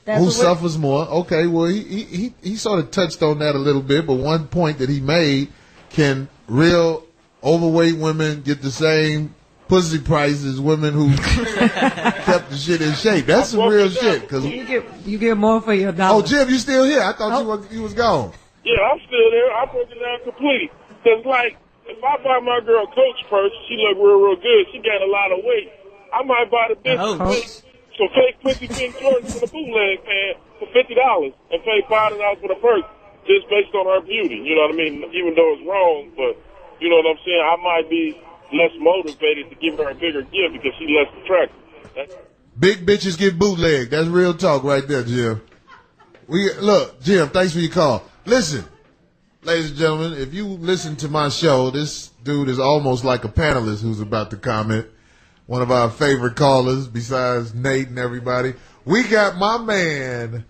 Who suffers more? Okay, well, he sort of touched on that a little bit, but one point that he made, can real overweight women get the same pussy price as women who kept the shit in shape? That's some real shit. Cause you get more for your dollar. Oh, Jim, you still here? I thought you was gone. Yeah, I'm still there. I broke it down complete. Because, if I buy my girl a Coach purse, she look real good. She got a lot of weight. I might buy the bitch some fake pussy pink Jordans in a bootleg pant for $50 and pay $5 for the purse just based on her beauty. You know what I mean? Even though it's wrong, but you know what I'm saying? I might be less motivated to give her a bigger gift because she's less attractive. Big bitches get bootlegged. That's real talk right there, Jim. Look, Jim, thanks for your call. Listen, ladies and gentlemen, if you listen to my show, this dude is almost like a panelist who's about to comment. One of our favorite callers, besides Nate and everybody. We got my man,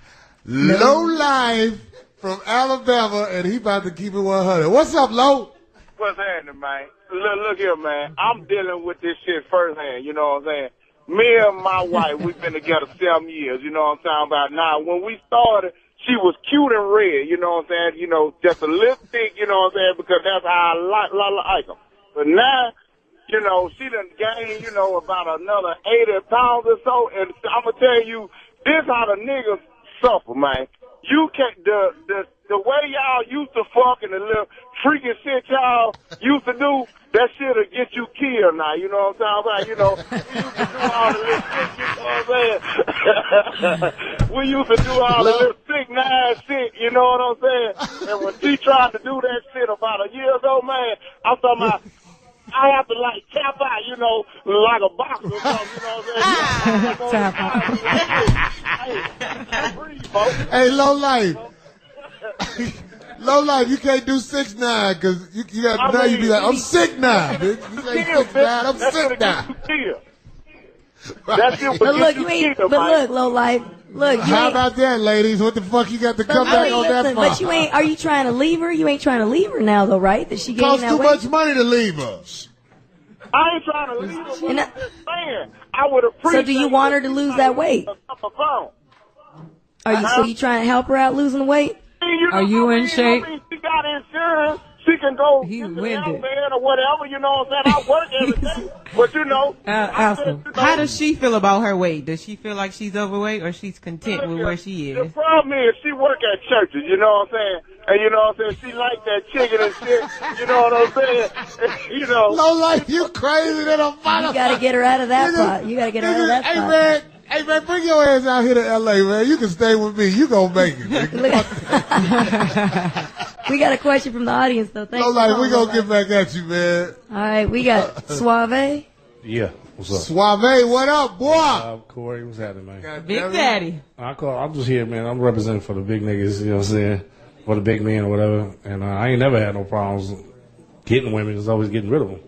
Low Life from Alabama, and he about to keep it 100. What's up, Low? What's happening, man? Look here, man. I'm dealing with this shit firsthand, you know what I'm saying? Me and my wife, we've been together 7 years, you know what I'm talking about? Now, when we started, she was cute and red, you know what I'm saying? You know, just a lipstick, you know what I'm saying? Because that's how I like them. But now, you know, she done gained, you know, about another 80 pounds or so. And I'm going to tell you, this how the niggas suffer, man. You can't, the way y'all used to fuck and the little freaking shit y'all used to do, that shit'll get you killed now, you know what I'm talking about? You know, we used to do all the little sick, nice shit, you know what I'm saying? And when she tried to do that shit about a year ago, man, I'm talking about, I have to like tap out, you know, like a boxer or something, you know what I'm saying? Hey, Low Life. Low Life, you can't do 6'9", because you got now you be like, I'm sick now, bitch. You ain't 6'9", I'm sick now. That's it. But look, you ain't. But look, Low Life. Look, how about that, ladies? What the fuck you got to come back on that for? But you ain't. Are you trying to leave her? You ain't trying to leave her now, though, right? That she gained that weight. Costs too much money to leave her. I ain't trying to leave her. Man, I would appreciate. So, do you want her to lose that weight? Are you? So you trying to help her out losing the weight? Are you in shape? I mean, she got insurance. She can go He's to the winded. man or whatever, you know what I'm saying? I work every day. But, you know. How does she feel about her weight? Does she feel like she's overweight or she's content with where she is? The problem is she work at churches, you know what I'm saying? And you know what I'm saying? She like that chicken and shit. You know what I'm saying? You know. Low Life, you crazy little motherfucker. You got to get her out of that pot. You got to get her out of that pot. Hey, man, bring your ass out here to L.A., man. You can stay with me. You gonna make it, nigga. We got a question from the audience, though. Thanks. Low Life, we gonna get back at you, man. All right, we got Suave. Yeah, what's up? Suave, what up, boy? Corey, what's happening, man? Big Daddy. I'm just here, man. I'm representing for the big niggas, you know what I'm saying? For the big men or whatever. And I ain't never had no problems getting women. It's always getting rid of them.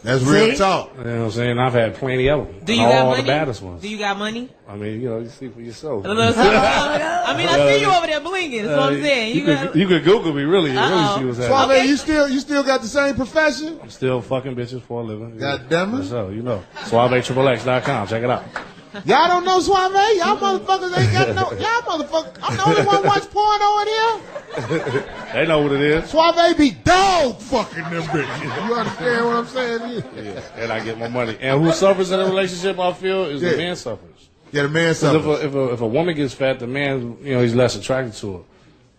That's real talk. You know what I'm saying? I've had plenty of them. Do you got money? The baddest ones. Do you got money? I mean, you know, you see for yourself. I mean, I see you over there blinging. That's what I'm saying. You could Google me, really. Really see what's happening. Suave, you still got the same profession? I'm still fucking bitches for a living. God damn it. So, you know. SuaveXXX.com. Check it out. Y'all don't know Suave? Y'all motherfuckers ain't got no. Y'all motherfuckers. I'm the only one watch porno in here. They know what it is. Suave be dog fucking them bitches. You understand what I'm saying? Yeah. And I get my money. And who suffers in a relationship, I feel, is the man suffers. Yeah, the man suffers. If a woman gets fat, the man, you know, he's less attracted to her.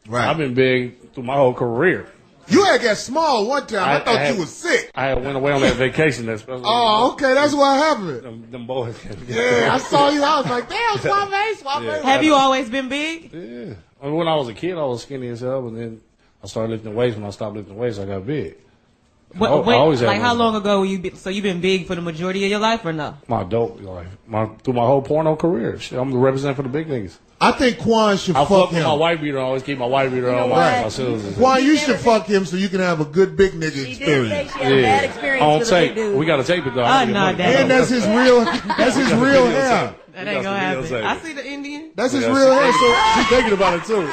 Right. I've been big through my whole career. You had got small one time. I thought you was sick. I went away on that vacation. Oh, okay. That's what happened. Them boys. Yeah, I saw you. I was like, damn, Suave. Yeah. Have you always been big? Yeah. I mean, when I was a kid, I was skinny as hell, and then I started lifting weights. When I stopped lifting weights, I got big. I always like, how long ago were you? So you've been big for the majority of your life, or no? My adult life, through my whole porno career. Shit, I'm the representative for the big niggas. I think Quan should fuck him. With my wife beater. I always keep my wife beater on. Right. Quan, you should fuck him so you can have a good big nigga experience. She did say she had a bad experience on with tape. a big dude. We got to tape it though. And that's his real hair. That ain't gonna happen. I see the Indian. That's his real hair. So she's thinking about it too.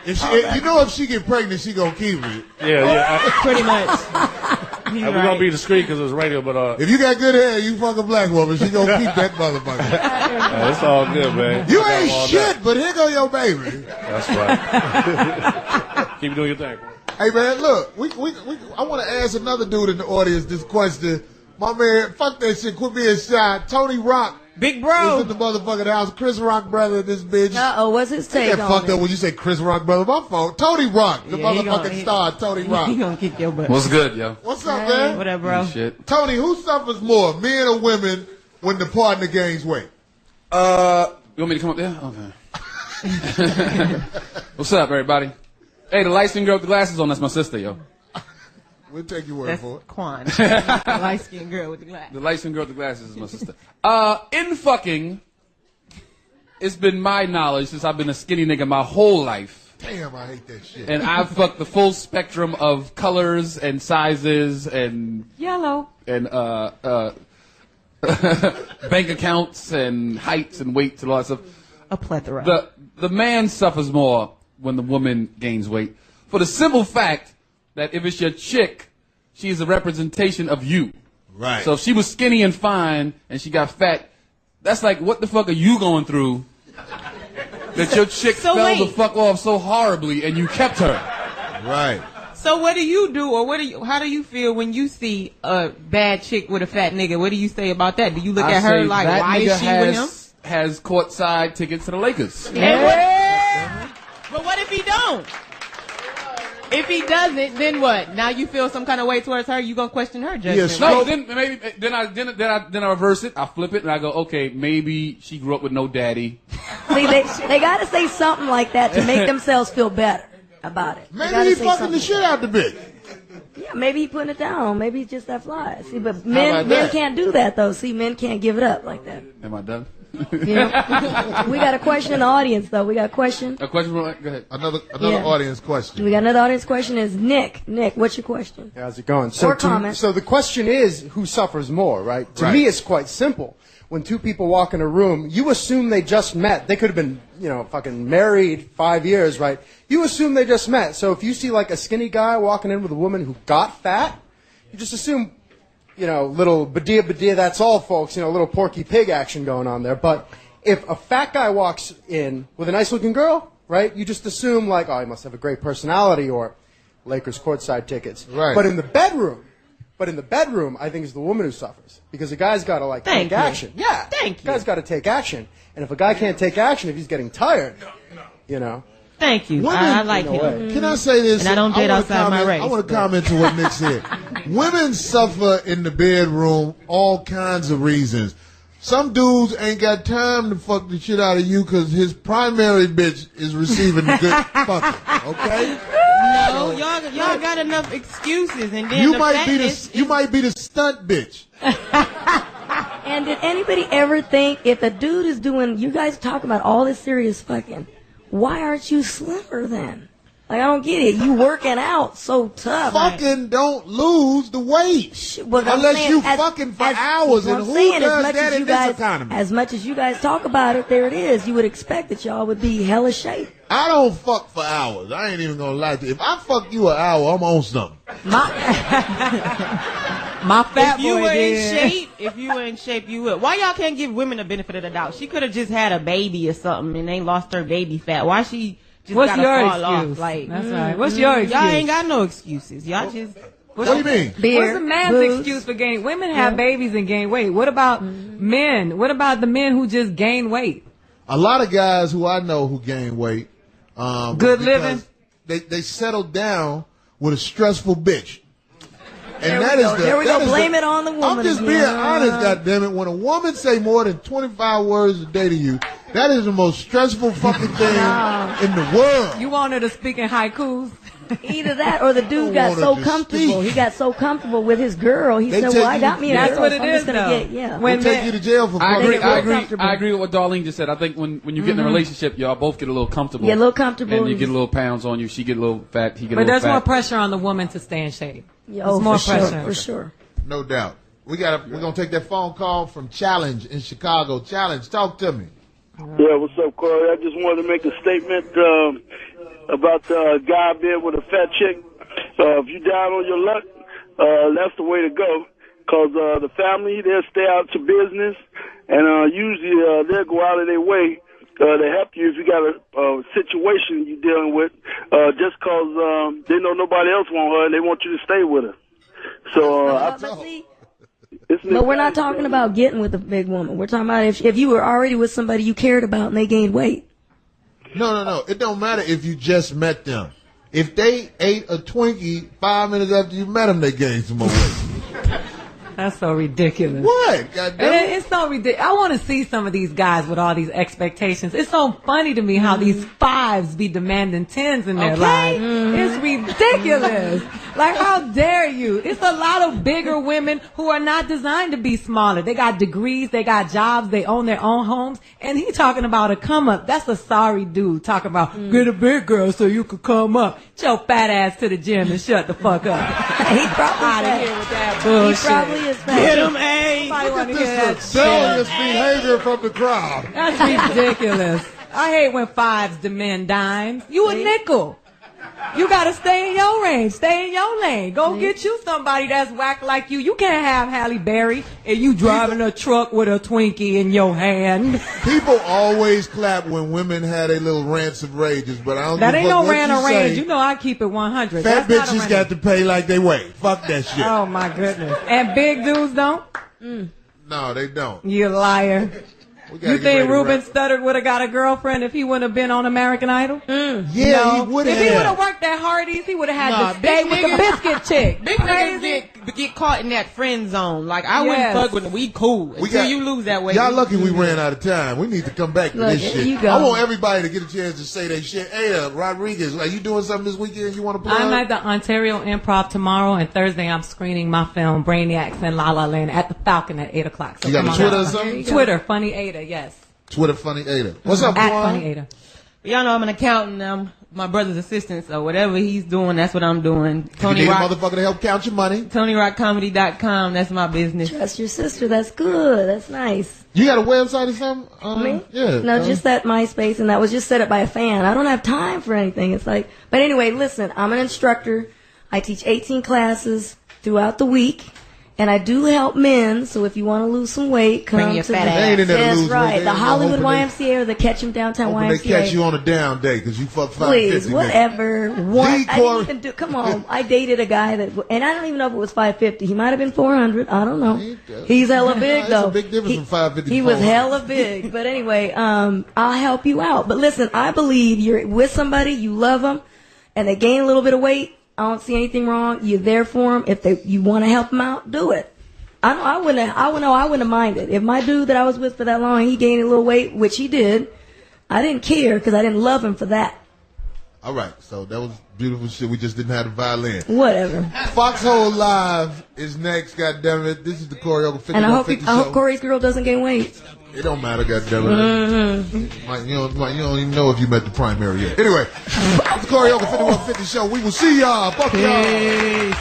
If she get pregnant, she gonna keep it. Yeah. Pretty much. We're gonna be discreet because it's radio, but if you got good hair, you fuck a black woman, she gonna keep that motherfucker. It's all good, man. You ain't shit, but here go your baby. That's right. Keep doing your thing. Hey man, look, I want to ask another dude in the audience this question. My man, fuck that shit. Quit being shy. Tony Rock. Big bro. Was in the motherfucking house. Chris Rock brother, this bitch. What's his take on it? Fucked up when you say Chris Rock brother. My fault. Tony Rock, the motherfucking star, Tony Rock. He gonna kick your butt. What's good, yo? What's up, man? What up, bro? Shit. Tony, who suffers more, men or women, when the partner gains weight? You want me to come up there? Okay. What's up, everybody? Hey, the light-skinned girl with the glasses on, that's my sister, yo. We'll take your word for it. Quan. The light-skinned girl with the glasses. The light-skinned girl with the glasses is my sister. In fucking, it's been my knowledge since I've been a skinny nigga my whole life. Damn, I hate that shit. And I've fucked the full spectrum of colors and sizes and... Yellow. And, bank accounts and heights and weights and all that stuff. A plethora. The man suffers more when the woman gains weight. For the simple fact that if it's your chick, she is a representation of you. Right. So if she was skinny and fine and she got fat, that's like, what the fuck are you going through that your chick fell the fuck off so horribly and you kept her? Right. So what do you do, or how do you feel when you see a bad chick with a fat nigga? What do you say about that? Do you look at her like, why is she with him? Has courtside tickets to the Lakers. Yeah. But what if he don't? If he doesn't, then what? Now you feel some kind of way towards her. You gonna question her judgment? Yes. No, then I reverse it. I flip it and I go, okay, maybe she grew up with no daddy. See, they got to say something like that to make themselves feel better about it. Maybe he fucking the shit out the bitch. Yeah, maybe he putting it down. Maybe he's just that fly. See, but men can't do that though. See, men can't give it up like that. Am I done? You know? We got a question in the audience though. We got a question. A question? Go ahead. Another audience question. We got another audience question. Is Nick? Nick, what's your question? How's it going? Or comment. So the question is, who suffers more, right? To me, it's quite simple. When two people walk in a room, you assume they just met. They could have been, fucking married 5 years, right? You assume they just met. So if you see like a skinny guy walking in with a woman who got fat, you just assume, little badia, that's all, folks. Little Porky Pig action going on there. But if a fat guy walks in with a nice looking girl, right, you just assume like, oh, he must have a great personality or Lakers courtside tickets. Right. But in the bedroom, I think it's the woman who suffers. Because the guy's got to, take action. Yeah. Thank you. The guy's got to take action. And if a guy can't take action, if he's getting tired, Thank you. Women, I like him. Can I say this? And I don't date outside my race. I want to comment to what Nick said. Women suffer in the bedroom all kinds of reasons. Some dudes ain't got time to fuck the shit out of you because his primary bitch is receiving the good fucking. Okay? No, y'all got enough excuses, and then you might be the stunt bitch. And did anybody ever think if a dude is doing? You guys talk about all this serious fucking. Why aren't you slimmer then? Like, I don't get it. You working out so tough. Fucking don't lose the weight. Unless you fucking for hours. And who does that in this economy? As much as you guys talk about it, there it is. You would expect that y'all would be hella shape. I don't fuck for hours. I ain't even gonna lie to you. If I fuck you an hour, I'm on something. My fat boy If you were in shape, you would. Why y'all can't give women the benefit of the doubt? She could have just had a baby or something and they lost her baby fat. Why she just What's gotta your fall excuse? off? Like, that's right. What's your excuse? Y'all ain't got no excuses. Y'all just. What do you mean? What's the man's excuse for gaining? Women have babies and gain weight. What about men? What about the men who just gain weight? A lot of guys who I know who gain weight. Good living. They settled down with a stressful bitch. And there we go. Blame it on the woman. I'm just being honest, goddammit. When a woman say more than 25 words a day to you, that is the most stressful fucking thing in the world. You want her to speak in haikus? Either that or the dude got so comfortable. He got so comfortable with his girl. He said, well, I got me a girl. That's what it is, though. When take you to jail for I agree with what Darlene just said. I think when you get in a relationship, y'all both get a little comfortable. Yeah, a little comfortable. And you get a little pounds on you. She get a little fat. He get a little fat. But there's more pressure on the woman to stay in shape. Oh, more pressure. For sure. No doubt. We're going to take that phone call from Challenge in Chicago. Challenge, talk to me. Yeah, what's up, Corey? I just wanted to make a statement about the guy being with a fat chick. If you down on your luck, that's the way to go. Because the family, they'll stay out to business, and usually they'll go out of their way to help you if you got a situation you're dealing with, just because they know nobody else want her and they want you to stay with her. So but we're not talking about getting with a big woman. We're talking about if you were already with somebody you cared about and they gained weight. No. It don't matter if you just met them. If they ate a Twinkie 5 minutes after you met them, they gained some more weight. That's so ridiculous. What? It's so ridiculous. I want to see some of these guys with all these expectations. It's so funny to me how these fives be demanding tens in their lives. It's ridiculous. Like, how dare you? It's a lot of bigger women who are not designed to be smaller. They got degrees, they got jobs, they own their own homes, and he talking about a come up. That's a sorry dude talking about get a big girl so you could come up. Get your fat ass to the gym and shut the fuck up. He probably out of here with that bullshit. He probably is fat. Get him, A. Look at this rebellious behavior from the crowd. That's ridiculous. I hate when fives demand dimes. You a nickel. You gotta stay in your range. Stay in your lane. Go get you somebody that's whack like you. You can't have Halle Berry and you driving a truck with a Twinkie in your hand. People always clap when women had a little rants of rages, but I don't. That ain't no rant rant of rage. You know I keep it 100. Fat bitches got to pay like they weigh. Fuck that shit. Oh my goodness. And big dudes don't? No, they don't. You liar. You think Ruben Studdard would have got a girlfriend if he wouldn't have been on American Idol? Yeah, no. he would have. If he would have worked at Hardee's, he would have had to stay with the biscuit chick. Big niggas get caught in that friend zone. Like, I wouldn't fuck with them. We cool until you lose that way. Y'all lucky we ran out of time. We need to come back to this shit. You go. I want everybody to get a chance to say their shit. Hey, Rodriguez, are you doing something this weekend you want to play? I'm at the Ontario Improv tomorrow, and Thursday I'm screening my film Brainiacs in La La Land at the Falcon at 8 o'clock. So you got a Twitter or something? Twitter, Funny Ada, yes. Twitter, Funny Ada. What's up, At Juan? Funny Ada. Y'all know I'm an accountant. I'm my brother's assistant, so whatever he's doing, that's what I'm doing. Tony you need Rock, a motherfucker to help count your money. TonyRockComedy.com. That's my business. Trust your sister. That's good. That's nice. You got a website or something? Me? Yeah. No, just that MySpace, and that was just set up by a fan. I don't have time for anything. It's like, but anyway, listen, I'm an instructor. I teach 18 classes throughout the week. And I do help men, so if you want to lose some weight, come Bring your to fat the... ass. That's right. The Hollywood YMCA or the Catch 'em Downtown YMCA. They catch you on a down day because you fuck 550. Please, whatever. I didn't even do... Come on. I dated a guy that... And I don't even know if it was 550. He might have been 400. I don't know. He's hella big, though. It's a big difference from 550 He was hella big. But anyway, I'll help you out. But listen, I believe you're with somebody, you love them, and they gain a little bit of weight. I don't see anything wrong. You're there for them. If you want to help them out, do it. I wouldn't have minded. If my dude that I was with for that long, he gained a little weight, which he did, I didn't care because I didn't love him for that. All right, so that was beautiful shit. We just didn't have the violin. Whatever. Foxhole Live is next, goddammit. This is the Corey Holcomb 5150 And I hope show. Corey's girl doesn't gain weight. It don't matter, goddammit. You don't even know if you met the primary yet. Anyway, it's the Corey Holcomb 5150 show. We will see y'all. Fuck y'all.